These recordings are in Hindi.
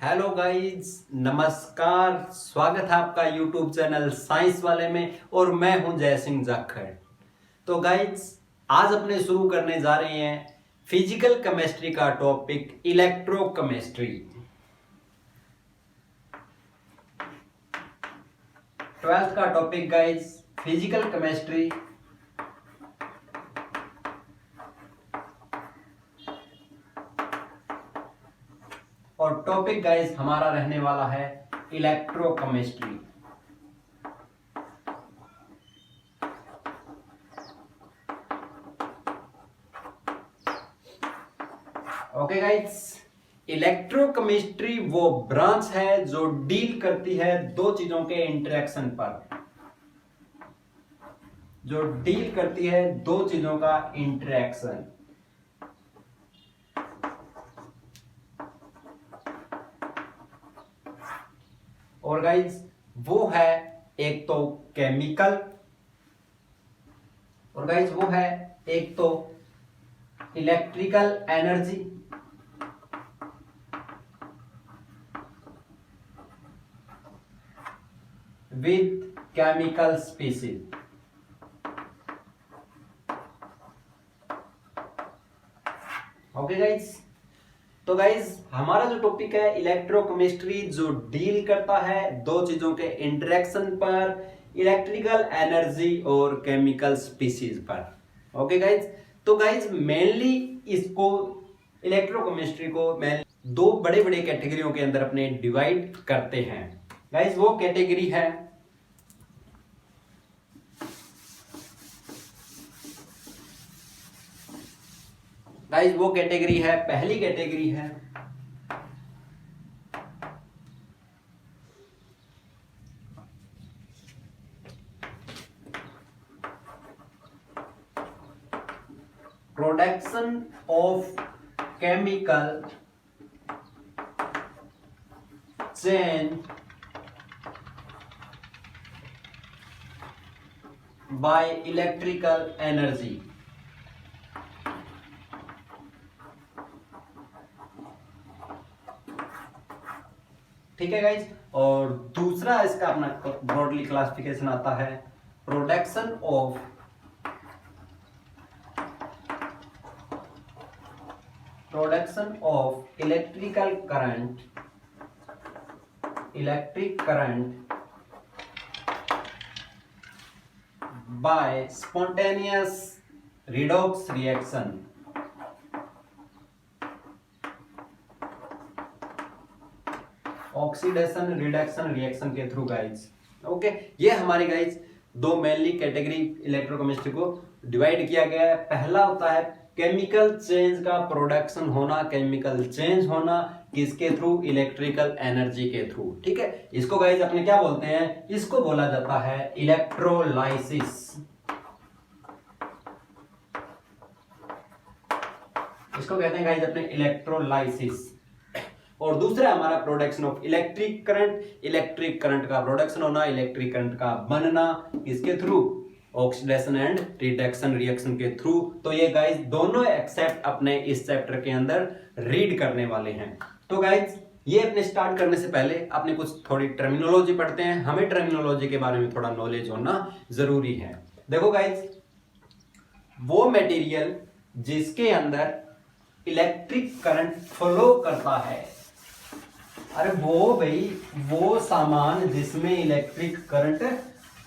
हेलो गाइस, नमस्कार। स्वागत है आपका यूट्यूब चैनल साइंस वाले में और मैं हूं जय सिंह जाखड़। तो गाइस, आज अपने शुरू करने जा रहे हैं फिजिकल केमिस्ट्री का टॉपिक इलेक्ट्रोकेमिस्ट्री। 12th का टॉपिक गाइस फिजिकल केमिस्ट्री। और टॉपिक गाइस हमारा रहने वाला है इलेक्ट्रोकेमिस्ट्री। ओके गाइस, इलेक्ट्रोकेमिस्ट्री वो ब्रांच है जो डील करती है दो चीजों के इंटरेक्शन पर, जो डील करती है दो चीजों का इंटरेक्शन। और गाइस वो है एक तो केमिकल, और गाइस वो है एक तो electrical energy with chemical species. Okay guys, तो गाइस हमारा जो टॉपिक है इलेक्ट्रोकेमिस्ट्री, जो डील करता है दो चीजों के इंटरेक्शन पर, इलेक्ट्रिकल एनर्जी और केमिकल स्पीसीज पर। ओके गाइस, तो गाइस मेनली इसको इलेक्ट्रोकेमिस्ट्री को दो बड़े बड़े कैटेगरियों के अंदर अपने डिवाइड करते हैं। गाइस वो कैटेगरी है पहली कैटेगरी है production of chemical change by electrical energy. ठीक है गाइज, और दूसरा इसका अपना ब्रॉडली क्लासिफिकेशन आता है production of electric current by spontaneous redox reaction. Oxidation reduction reaction के थ्रू गाइज। ओके, ये हमारी गाइज दो मेनली कैटेगरी इलेक्ट्रोकेमिस्ट्री को डिवाइड किया गया है। पहला होता है केमिकल चेंज का प्रोडक्शन होना, केमिकल चेंज होना किसके थ्रू? इलेक्ट्रिकल एनर्जी के थ्रू। ठीक है, इसको गाइज अपने क्या बोलते हैं? इसको बोला जाता है इलेक्ट्रोलाइसिस। इसको कहते हैं गाइज अपने इलेक्ट्रोलाइसिस। और दूसरा हमारा प्रोडक्शन ऑफ इलेक्ट्रिक करंट का प्रोडक्शन होना, इलेक्ट्रिक करंट का बनना किसके through? Oxidation and reduction reaction के थ्रू। तो ये गाइस दोनों एक्सेप्ट अपने इस चैप्टर के अंदर रीड करने वाले हैं। तो गाइस ये अपने स्टार्ट करने से पहले अपने कुछ थोड़ी टर्मिनोलॉजी पढ़ते हैं। हमें टर्मिनोलॉजी के बारे में थोड़ा नॉलेज होना जरूरी है। देखो गाइस, वो मटेरियल जिसके अंदर इलेक्ट्रिक करंट फ्लो करता है, अरे वो भाई वो सामान जिसमें इलेक्ट्रिक करंट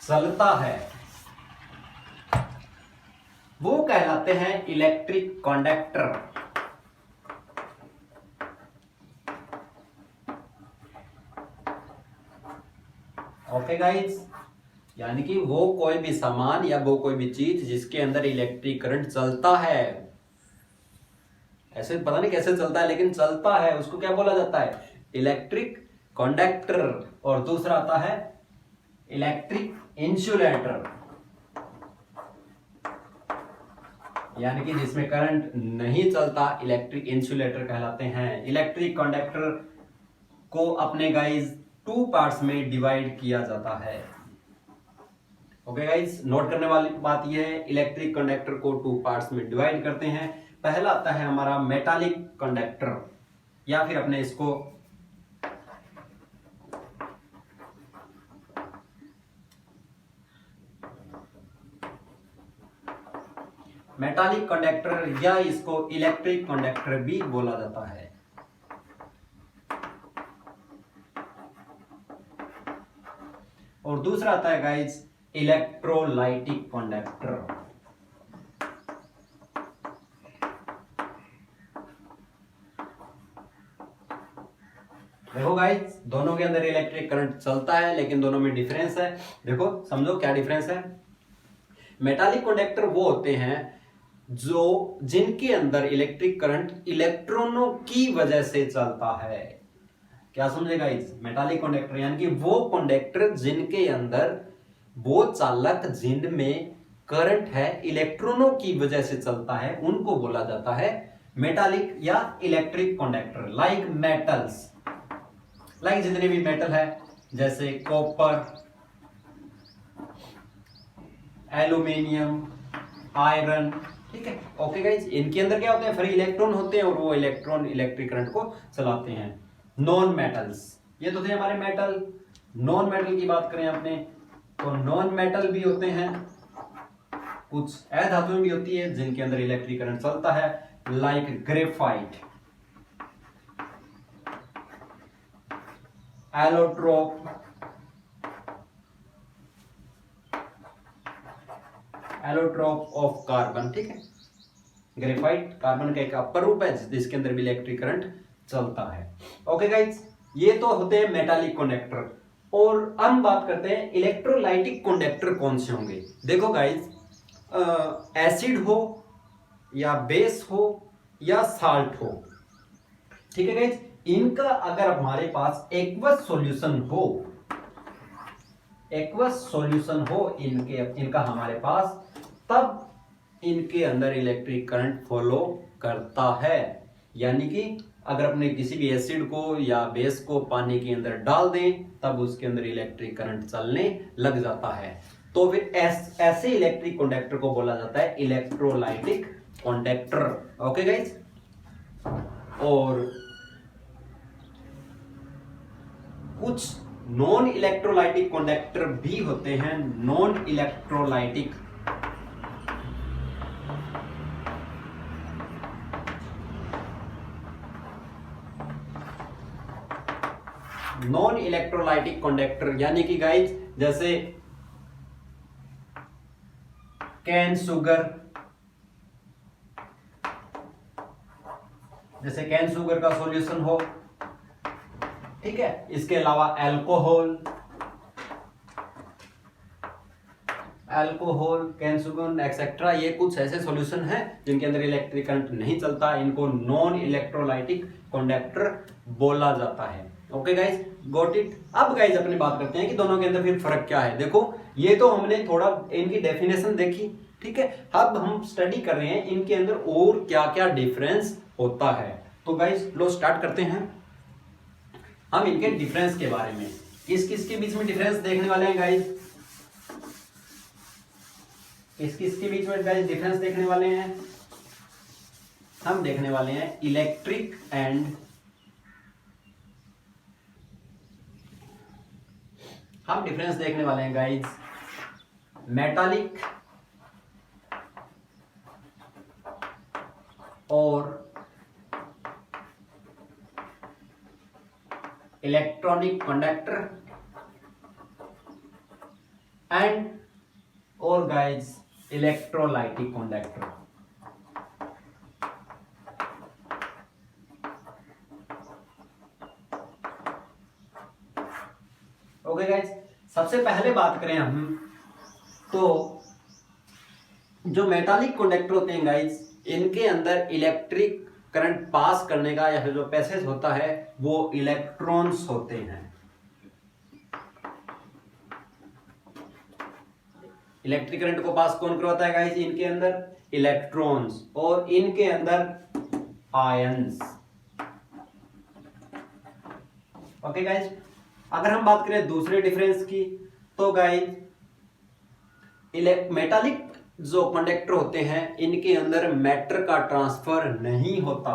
चलता है, वो कहलाते हैं इलेक्ट्रिक कंडक्टर। ओके गाइस, यानी कि वो कोई भी सामान या वो कोई भी चीज जिसके अंदर इलेक्ट्रिक करंट चलता है, ऐसे पता नहीं कैसे चलता है लेकिन चलता है, उसको क्या बोला जाता है? Electric conductor. और दूसरा आता है इलेक्ट्रिक इंसुलेटर, यानी कि जिसमें करंट नहीं चलता, इलेक्ट्रिक इंसुलेटर कहलाते हैं। इलेक्ट्रिक कंडक्टर को अपने गाइज टू पार्ट्स में डिवाइड किया जाता है। ओके गाइज, नोट करने वाली बात यह है, इलेक्ट्रिक कंडक्टर को टू पार्ट्स में डिवाइड करते हैं। पहला आता है हमारा मेटालिक कंडक्टर, या फिर अपने इसको मेटालिक कंडक्टर या इसको इलेक्ट्रिक कंडक्टर भी बोला जाता है। और दूसरा आता है गाइस इलेक्ट्रोलाइटिक कंडक्टर। देखो गाइस, दोनों के अंदर इलेक्ट्रिक करंट चलता है, लेकिन दोनों में डिफरेंस है। देखो समझो क्या डिफरेंस है। मेटालिक कंडक्टर वो होते हैं जो जिनके अंदर इलेक्ट्रिक करंट इलेक्ट्रॉनों की वजह से चलता है। क्या समझे गाइस? मेटालिक कंडक्टर यानी कि वो कंडक्टर जिनके अंदर, वो चालक जिनमें करंट है इलेक्ट्रॉनों की वजह से चलता है, उनको बोला जाता है मेटालिक या electric conductor. Like metals, like जितने भी मेटल है जैसे कॉपर, एल्यूमिनियम, आयरन, ठीक है। ओके गाइस, इनके अंदर क्या होते हैं? फ्री इलेक्ट्रॉन होते हैं और वो इलेक्ट्रॉन इलेक्ट्रिक करंट को चलाते हैं। नॉन मेटल्स, ये तो थे हमारे मेटल। नॉन मेटल की बात करें अपने, तो नॉन मेटल भी होते हैं, कुछ अधातुएं भी होती है जिनके अंदर इलेक्ट्रिक करंट चलता है, like graphite, allotrope, allotrope of carbon, ठीक है। ग्रेफाइट कार्बन का एक अपर रूप है जिसके अंदर भी इलेक्ट्रिक करंट चलता है। ओके गाइस, ये तो होते हैं मेटालिक कंडक्टर। और हम बात करते हैं इलेक्ट्रोलाइटिक कंडक्टर कौन से होंगे। देखो गाइस, एसिड हो या बेस हो या साल्ट हो, ठीक है गाइस, इनका अगर हमारे पास एक्वस सॉल्यूशन हो, एक्वस सॉल्यूशन हो इनका हमारे पास, तब इनके अंदर इलेक्ट्रिक करंट फ्लो करता है। यानी कि अगर अपने किसी भी एसिड को या बेस को पानी के अंदर डाल दें, तब उसके अंदर इलेक्ट्रिक करंट चलने लग जाता है। तो फिर ऐसे इलेक्ट्रिक कंडक्टर को बोला जाता है इलेक्ट्रोलाइटिक कंडक्टर। ओके गाइस, और कुछ नॉन इलेक्ट्रोलाइटिक कंडक्टर भी होते हैं। Non electrolytic, non electrolytic conductor यानी कि गाइस जैसे कैन शुगर, जैसे कैन शुगर का सॉल्यूशन हो, ठीक है। इसके अलावा अल्कोहल, कैन शुगर एक्सेट्रा, ये कुछ ऐसे सॉल्यूशन हैं जिनके अंदर इलेक्ट्रिक करंट नहीं चलता, इनको नॉन इलेक्ट्रोलाइटिक कंडक्टर बोला जाता है। Okay guys, got it. अब गाइस अपनी बात करते हैं कि दोनों के अंदर फिर फर्क क्या है। देखो, ये तो हमने थोड़ा इनकी डेफिनेशन देखी, ठीक है। अब हम स्टडी कर रहे हैं इनके अंदर और क्या क्या डिफरेंस होता है। तो गाइस लो स्टार्ट करते हैं हम इनके डिफरेंस के बारे में। किस किस के बीच में डिफरेंस देखने वाले हैं गाइस? किस किस के बीच में गाइस डिफरेंस देखने वाले हैं? हम देखने वाले हैं इलेक्ट्रिक एंड, हम डिफरेंस देखने वाले हैं गाइस मेटालिक और इलेक्ट्रॉनिक कंडक्टर एंड और guys electrolytic conductor. Okay guys, सबसे पहले बात करें हम, तो जो मेटालिक कंडक्टर होते हैं गाइस, इनके अंदर इलेक्ट्रिक करंट पास करने का या फिर जो पैसेज होता है वो इलेक्ट्रॉन्स होते हैं। इलेक्ट्रिक करंट को पास कौन करवाता है गाइस? इनके अंदर इलेक्ट्रॉन्स, और इनके अंदर आयंस। ओके गाइस, अगर हम बात करें दूसरे डिफरेंस की, तो गाइस मेटालिक जो कंडक्टर होते हैं इनके अंदर मैटर का ट्रांसफर नहीं होता।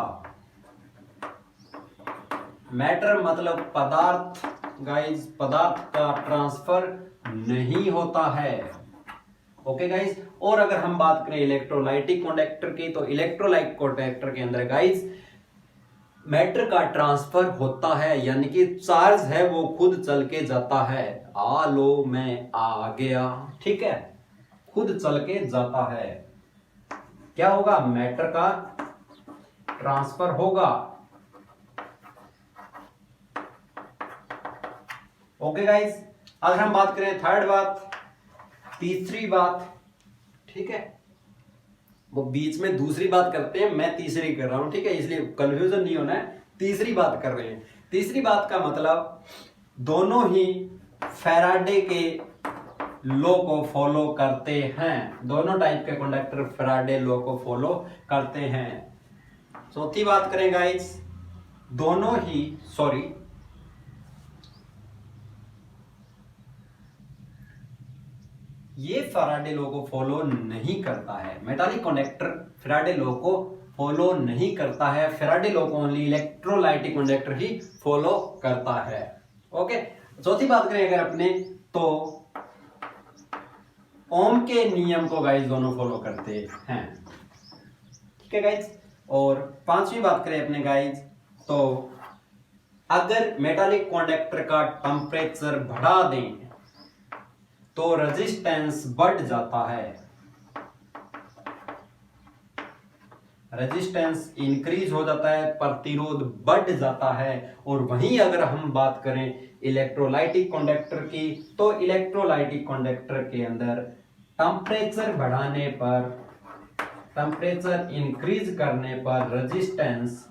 मैटर मतलब पदार्थ गाइस, पदार्थ का ट्रांसफर नहीं होता है। ओके गाइज, और अगर हम बात करें इलेक्ट्रोलाइटिक कंडक्टर की, तो इलेक्ट्रोलाइटिक कंडक्टर के अंदर गाइज मैटर का ट्रांसफर होता है, यानी कि चार्ज है वो खुद चल के जाता है। आ लो मैं आ गया, ठीक है, खुद चल के जाता है। क्या होगा, मैटर का ट्रांसफर होगा। ओके गाइज, अगर हम बात करें थर्ड बात, तीसरी बात, ठीक है, वो बीच में दूसरी बात करते हैं, मैं तीसरी कर रहा हूं, ठीक है, इसलिए कंफ्यूजन नहीं होना है, तीसरी बात कर रहे हैं। तीसरी बात का मतलब दोनों ही फैराडे के लॉ को फॉलो करते हैं, दोनों टाइप के कंडक्टर फैराडे लॉ को फॉलो करते हैं। चौथी बात करें गाइस, दोनों ही ये फैराडे लॉ को फॉलो नहीं करता है, मेटालिक कंडक्टर फैराडे लॉ को फॉलो नहीं करता है, फैराडे लॉ को ओनली इलेक्ट्रोलाइटिक कंडक्टर ही फॉलो करता है। ओके, चौथी बात करें अगर अपने, तो ओम के नियम को गाइस दोनों फॉलो करते हैं, ठीक है गाइस। और पांचवी बात करें अपने गाइस, तो अगर मेटालिक कंडक्टर का टेम्परेचर बढ़ा दें तो रेजिस्टेंस बढ़ जाता है, रेजिस्टेंस इंक्रीज हो जाता है, प्रतिरोध बढ़ जाता है। और वहीं अगर हम बात करें इलेक्ट्रोलाइटिक कंडक्टर की, तो इलेक्ट्रोलाइटिक कंडक्टर के अंदर टेम्परेचर बढ़ाने पर, टेम्परेचर इंक्रीज करने पर रेजिस्टेंस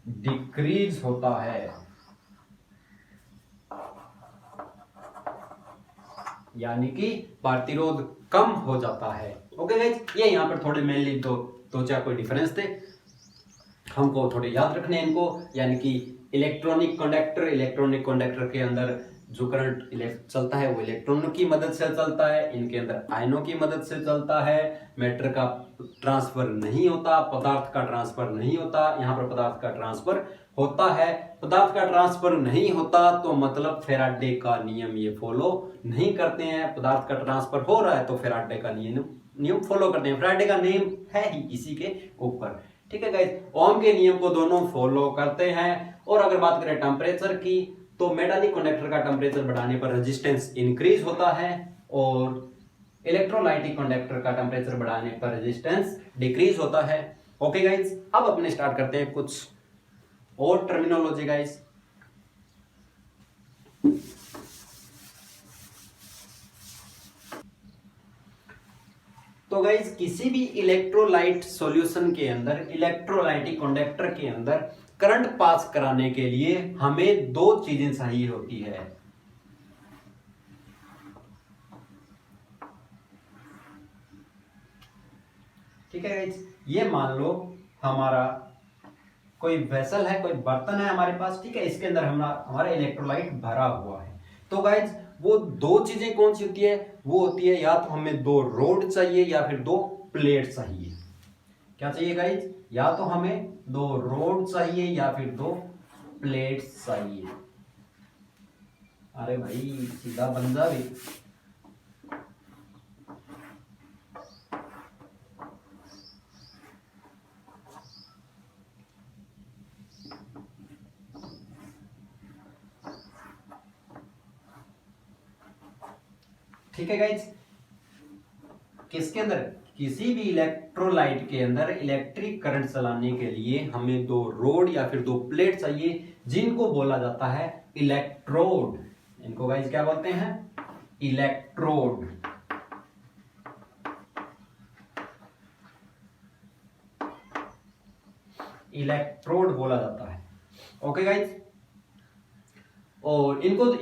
डिक्रीज होता है, यानी कि प्रतिरोध कम हो जाता है। ओके गाइस, ये यहां पर थोड़े मेनली दो चार कोई डिफरेंस थे, हमको थोड़े याद रखने हैं इनको, यानी कि इलेक्ट्रॉनिक कंडक्टर के अंदर जो करंट चलता है वो इलेक्ट्रॉनों की मदद से चलता है, इनके अंदर आयनों की मदद से चलता है, मैटर का ट्रांसफर नहीं होता, पदार्थ का ट्रांसफर नहीं होता। यहाँ पर पदार्थ का ट्रांसफर होता है, पदार्थ का ट्रांसफर नहीं होता तो मतलब फैराडे का नियम ये फॉलो नहीं करते हैं, पदार्थ का ट्रांसफर हो रहा है तो फैराडे का नियम फॉलो करते हैं, फैराडे का नियम है ही इसी के ऊपर, ठीक है गाइस। ओम के नियम को दोनों फॉलो करते हैं। और अगर बात करें टेम्परेचर की, तो मेटालिक कंडक्टर का टेम्परेचर बढ़ाने पर रेजिस्टेंस इंक्रीज होता है, और इलेक्ट्रोलाइटिक कंडक्टर का टेम्परेचर बढ़ाने पर रेजिस्टेंस डिक्रीज होता है। ओके गाइस, अब अपने स्टार्ट करते हैं कुछ और टर्मिनोलॉजी गाइस। तो गाइस, किसी भी इलेक्ट्रोलाइट सॉल्यूशन के अंदर, इलेक्ट्रोलाइटिक कंडक्टर के अंदर करंट पास कराने के लिए हमें दो चीजें चाहिए होती है। ठीक है गाइस, ये मान लो हमारा कोई वेसल है, कोई बर्तन है हमारे पास, ठीक है, इसके अंदर हमारा इलेक्ट्रोलाइट भरा हुआ है। तो गाइस, वो दो चीजें कौन सी होती है, वो होती है या तो हमें दो रोड चाहिए या फिर दो प्लेट चाहिए। क्या चाहिए गाइस, या तो हमें दो रोड चाहिए या फिर दो प्लेट्स चाहिए। अरे भाई सीधा बन जा भी। ठीक है गाइस, किसके अंदर, किसी भी इलेक्ट्रोलाइट के अंदर इलेक्ट्रिक करंट चलाने के लिए हमें दो रोड या फिर दो प्लेट चाहिए, जिनको बोला जाता है इलेक्ट्रोड। इनको गाइस क्या बोलते हैं, इलेक्ट्रोड। इलेक्ट्रोड बोला जाता है। ओके गाइस, और इनको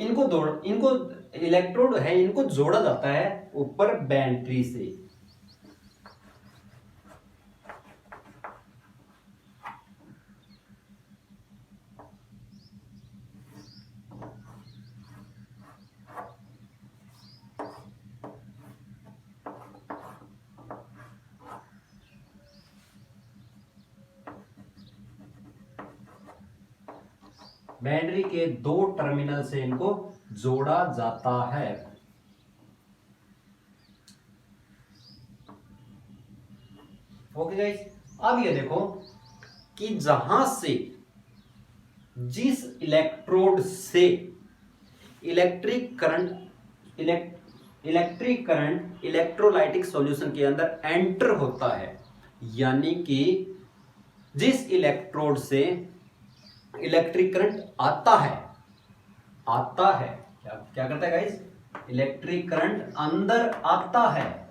इलेक्ट्रोड है, इनको जोड़ा जाता है ऊपर बैटरी से। बैटरी के दो टर्मिनल से इनको जोड़ा जाता है। ओके गाइस, अब ये देखो कि जहां से जिस इलेक्ट्रोड से इलेक्ट्रिक करंट इलेक्ट्रोलाइटिक सॉल्यूशन के अंदर एंटर होता है, यानी कि जिस इलेक्ट्रोड से इलेक्ट्रिक करंट आता है क्या करता है गाइस, इलेक्ट्रिक करंट अंदर आता है,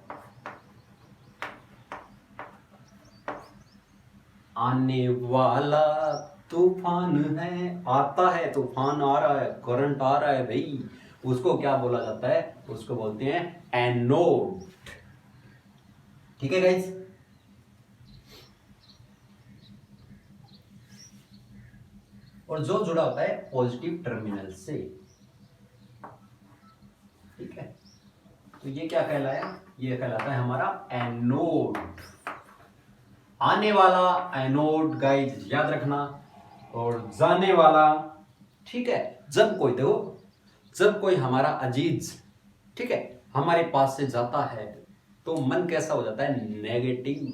आने वाला तूफान है, आता है, तूफान आ रहा है, करंट आ रहा है भाई, उसको क्या बोला जाता है, उसको बोलते हैं एनोड। ठीक है गाइस, और जो जुड़ा होता है पॉजिटिव टर्मिनल से। ठीक है, तो ये क्या कहलाया, ये कहलाता है हमारा एनोड, आने वाला एनोड गाइस याद रखना, और जाने वाला। ठीक है, जब कोई हमारा अजीज, ठीक है, हमारे पास से जाता है तो मन कैसा हो जाता है, नेगेटिव।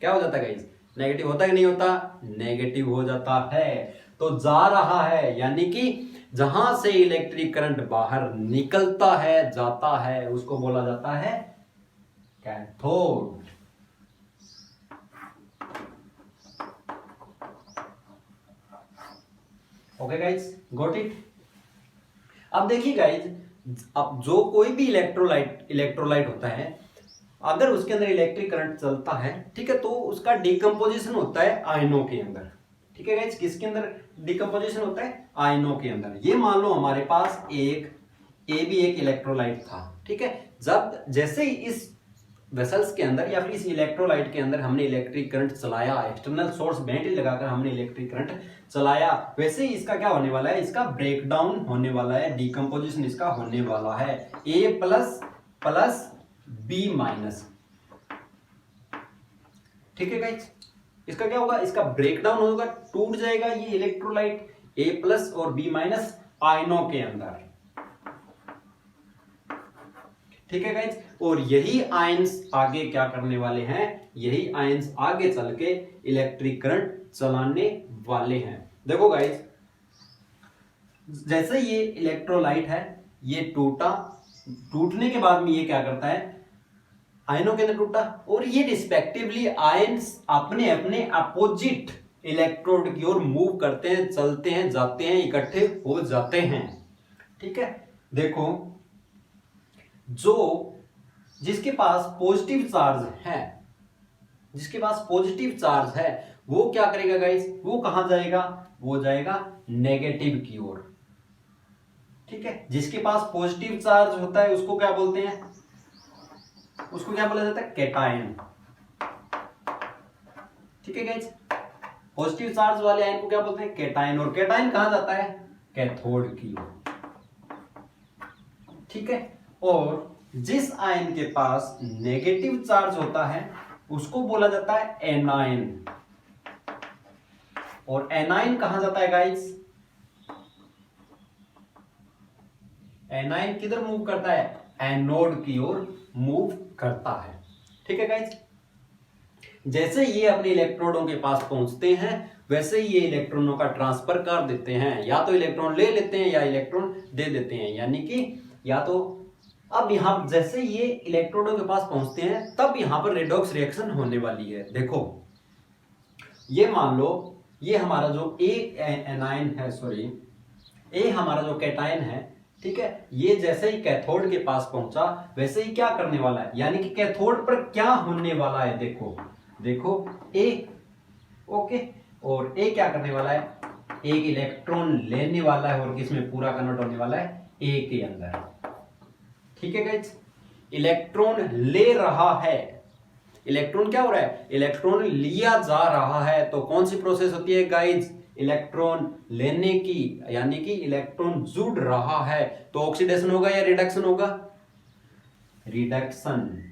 क्या हो जाता है गाइस, नेगेटिव होता है कि नहीं होता, नेगेटिव हो जाता है। तो जा रहा है, यानी कि जहां से इलेक्ट्रिक करंट बाहर निकलता है, जाता है, उसको बोला जाता है cathode. Okay guys, got it. अब देखिए गाइज, अब जो कोई भी इलेक्ट्रोलाइट होता है, अगर उसके अंदर इलेक्ट्रिक करंट चलता है, ठीक है, तो उसका डिकम्पोजिशन होता है आयनों के अंदर। ठीक है गाइज, किसके अंदर डिकम्पोजिशन होता है, आयनों के अंदर। ये मान लो हमारे पास भी एक इलेक्ट्रोलाइट था। ठीक है, जब जैसे ही इस वेसल्स के अंदर या फिर इस इलेक्ट्रोलाइट के अंदर हमने इलेक्ट्रिक करंट चलाया, एक्सटर्नल सोर्स बैटरी लगाकर हमने इलेक्ट्रिक करंट चलाया, वैसे ही इसका क्या होने वाला है, इसका ब्रेकडाउन होने वाला है, डिकम्पोजिशन इसका होने वाला है, A प्लस B माइनस। ठीक है गाइस, इसका क्या होगा, इसका ब्रेकडाउन होगा, टूट जाएगा ये इलेक्ट्रोलाइट A प्लस और B माइनस आयनों के अंदर। ठीक है गाइज, और यही आयंस आगे क्या करने वाले हैं, यही आयंस आगे चल के इलेक्ट्रिक करंट चलाने वाले हैं। देखो गाइज, जैसे ये इलेक्ट्रोलाइट है, ये टूटने के बाद में ये क्या करता है, आयनों के अंदर टूटा, और ये रिस्पेक्टिवली आयंस अपने अपने अपोजिट इलेक्ट्रोड की ओर मूव करते हैं, चलते हैं, जाते हैं, इकट्ठे हो जाते हैं। ठीक है, देखो जिसके पास पॉजिटिव चार्ज है, वो क्या करेगा गाइस, वो कहां जाएगा, वो जाएगा नेगेटिव की ओर। ठीक है, जिसके पास पॉजिटिव चार्ज होता है उसको क्या बोलते हैं, उसको क्या बोला जाता है, कैटायन। ठीक है गाइस, पॉजिटिव चार्ज वाले आयन को क्या बोलते हैं, कैटायन, और कैटायन कहां जाता है, कैथोड की ओर। ठीक है, और जिस आयन के पास नेगेटिव चार्ज होता है उसको बोला जाता है एनायन, और एनायन कहां जाता है गाइस, एनायन किधर मूव करता है, एनोड की ओर मूव करता है। ठीक है गाइस, जैसे ये अपने इलेक्ट्रोडों के पास पहुंचते हैं, वैसे ही ये इलेक्ट्रॉनों का ट्रांसफर कर देते हैं, या तो इलेक्ट्रॉन ले लेते हैं या इलेक्ट्रॉन दे देते हैं, यानी कि या तो अब यहां जैसे ये इलेक्ट्रोडों के पास पहुंचते हैं तब यहां पर रेडॉक्स रिएक्शन होने वाली है। देखो ये मान लो, ये हमारा जो ए हमारा जो कैटायन है, ठीक है, ये जैसे ही कैथोड के पास पहुंचा वैसे ही क्या करने वाला है, यानी कि कैथोड पर क्या होने वाला है, देखो ए, ओके, और ए क्या करने वाला है, एक इलेक्ट्रॉन लेने वाला है और किसमें पूरा कन्वर्ट होने वाला है, ए के अंदर। ठीक है गाइस, इलेक्ट्रॉन ले रहा है, इलेक्ट्रॉन क्या हो रहा है, इलेक्ट्रॉन लिया जा रहा है, तो कौन सी प्रोसेस होती है गाइस, इलेक्ट्रॉन लेने की, यानी कि इलेक्ट्रॉन जुड़ रहा है, तो ऑक्सीडेशन होगा या रिडक्शन होगा, रिडक्शन।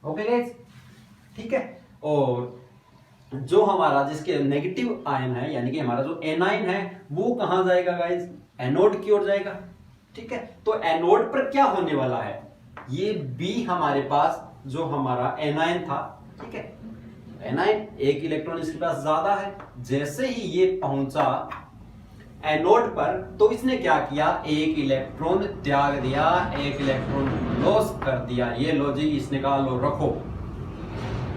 ओके गाइस, ठीक है, और जो हमारा जिसके नेगेटिव आयन है, यानी कि हमारा जो एनायन है, वो कहां जाएगा गाइस, एनोड की ओर जाएगा। ठीक है, तो एनोड पर क्या होने वाला है, ये बी हमारे पास जो हमारा एनायन था, ठीक है, एनायन एक इलेक्ट्रॉन इसके पास ज्यादा है, जैसे ही ये पहुंचा एनोड पर तो इसने क्या किया, एक इलेक्ट्रॉन त्याग दिया, एक इलेक्ट्रॉन लॉस कर दिया। ये लो जी, इसने कहा लो रखो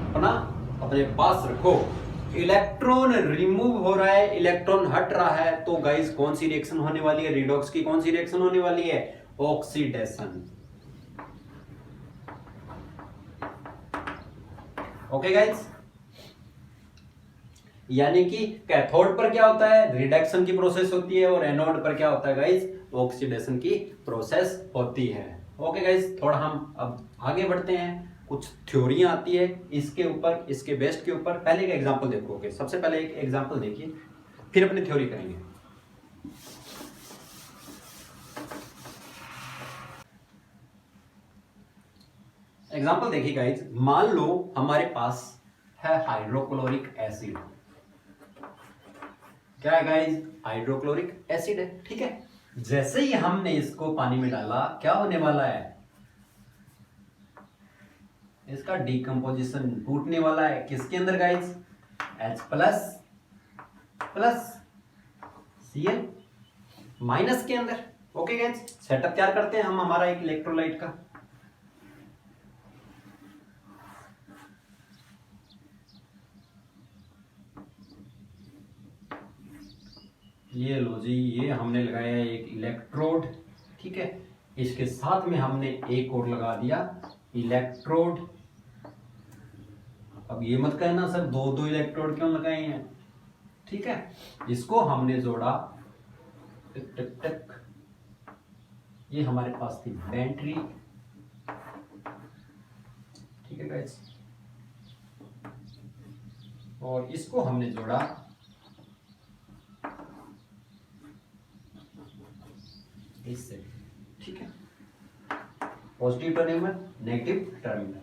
अपना, अपने पास रखो। इलेक्ट्रॉन रिमूव हो रहा है, इलेक्ट्रॉन हट रहा है, तो गाइस कौन सी रिएक्शन होने वाली है, रिडॉक्स की कौन सी रिएक्शन होने वाली है, ऑक्सीडेशन। ओके गाइस, यानी कि कैथोड पर क्या होता है, रिडक्शन की प्रोसेस होती है, और एनोड पर क्या होता है गाइस, ऑक्सीडेशन की प्रोसेस होती है। ओके गाइस, थोड़ा हम अब आगे बढ़ते हैं, कुछ थ्योरियां आती है इसके ऊपर, इसके बेस्ड के ऊपर। पहले एक एग्जांपल देखोगे, सबसे पहले एक एग्जांपल देखिए, फिर अपनी थ्योरी करेंगे। एग्जांपल देखिए गाइस, मान लो हमारे पास है हाइड्रोक्लोरिक एसिड। क्या है गाइस, हाइड्रोक्लोरिक एसिड है, ठीक है। जैसे ही हमने इसको पानी में डाला, क्या होने वाला है, इसका डिकम्पोजिशन टूटने वाला है, किसके अंदर guys, H plus plus Cl minus के अंदर। ओके गाइस, सेटअप तैयार करते हैं हम हमारा एक इलेक्ट्रोलाइट का। ये लो जी, ये हमने लगाया एक इलेक्ट्रोड, ठीक है, इसके साथ में हमने एक और लगा दिया इलेक्ट्रोड। अब ये मत कहना सर दो दो इलेक्ट्रोड क्यों लगाए हैं, ठीक है, इसको हमने जोड़ा, टिक टिक टिक, ये हमारे पास थी बैटरी, ठीक है गाइस, और इसको हमने जोड़ा इससे, ठीक है, पॉजिटिव टर्मिनल नेगेटिव टर्मिनल।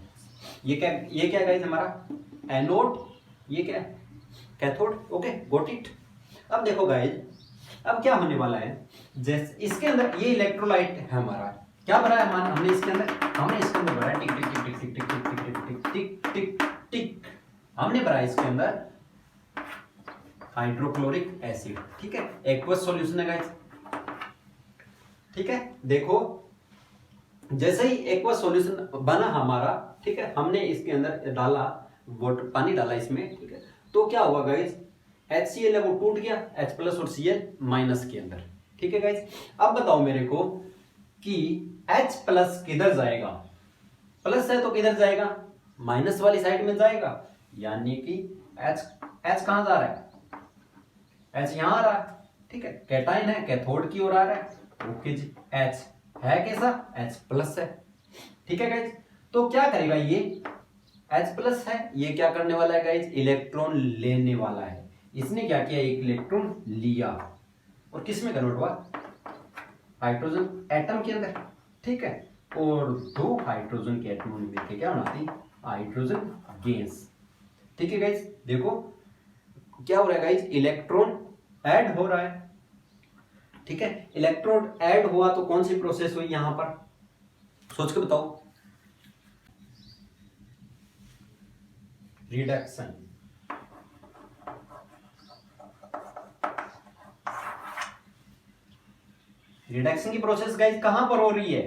ये क्या गाइस हमारा एनोड, ये क्या है कैथोड। Okay, got it. अब देखो गाइस, अब क्या होने वाला है, जैसे इसके अंदर ये इलेक्ट्रोलाइट है हमारा, क्या भरा है हमने इसके अंदर भरा है टिक टिक टिक टिक टिक टिक टिक टिक टिक टिक टिक, हमने भरा है इसके अंदर हाइड्रोक्लोरिक एसिड, ठीक है, एक्वस सॉल्यूशन है गाइस, ठीक है। देखो जैसे ही एक्वा सॉल्यूशन बना हमारा, ठीक है, हमने इसके अंदर डाला वाटर, पानी डाला इसमें, ठीक है, तो क्या हुआ गाइस, HCl है वो टूट गया H प्लस और Cl माइनस के अंदर, ठीक है गाइस। अब बताओ मेरे को कि H प्लस किधर जाएगा, प्लस है तो किधर जाएगा, माइनस वाली साइड में जाएगा, यानी कि H कहां जा रहा है, H यहां आ रहा है, ठीक है, कैटाइन है कैथोड की ओर आ रहा है। ओके जी, H है कैसा, H प्लस है, ठीक है गाइज। तो क्या करेगा ये, H प्लस है, ये क्या करने वाला है गाइज, इलेक्ट्रॉन लेने वाला है। इसने क्या किया, एक इलेक्ट्रॉन लिया और किस में कन्वर्ट हुआ, हाइड्रोजन एटम के अंदर, ठीक है, और दो हाइड्रोजन के एटम मिलकर क्या बनाती, हाइड्रोजन गैस, ठीक है गाइज। देखो क्या हो रहा है गाइज, इलेक्ट्रॉन ऐड हो रहा है, ठीक है, इलेक्ट्रोड ऐड हुआ तो कौन सी प्रोसेस हुई यहां पर, सोच के बताओ, रिडक्शन। रिडक्शन की प्रोसेस गाइज कहां पर हो रही है,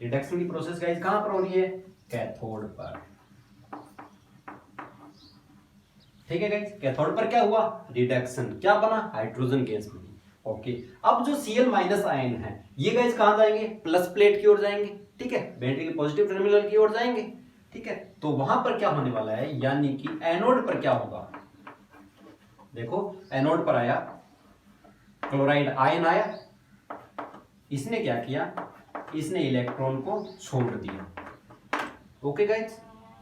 रिडक्शन की प्रोसेस गाइज कहां पर हो रही है, कैथोड पर, ठीक है गाइज। कैथोड पर क्या हुआ, रिडक्शन, क्या बना, हाइड्रोजन गैस बनी। ओके, अब जो Cl माइनस आयन है ये गाइस कहां जाएंगे, प्लस प्लेट की ओर जाएंगे, ठीक है, बैटरी के पॉजिटिव टर्मिनल की ओर जाएंगे, ठीक है। तो वहां पर क्या होने वाला है, यानी कि एनोड पर क्या होगा, देखो एनोड पर आया क्लोराइड आयन आया, इसने क्या किया, इसने इलेक्ट्रॉन को छोड़ दिया। ओके गाइस,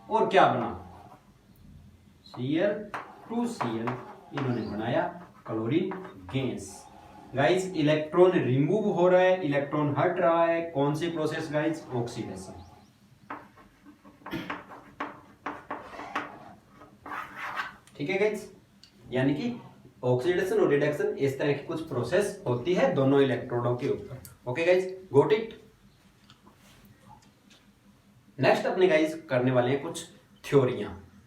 और क्या बना, Cl2Cl, इन्होंने बनाया chlorine gas. Guys electron remove हो रहा है, इलेक्ट्रॉन हट रहा है, कौन सी प्रोसेस गाइस, ऑक्सीडेशन, ठीक है गाइस, यानी कि ऑक्सीडेशन और रिडक्शन इस तरह की कुछ प्रोसेस होती है दोनों इलेक्ट्रोडों के ऊपर। Okay guys, got it. Next अपने गाइज करने वाले हैं कुछ थ्योरियां।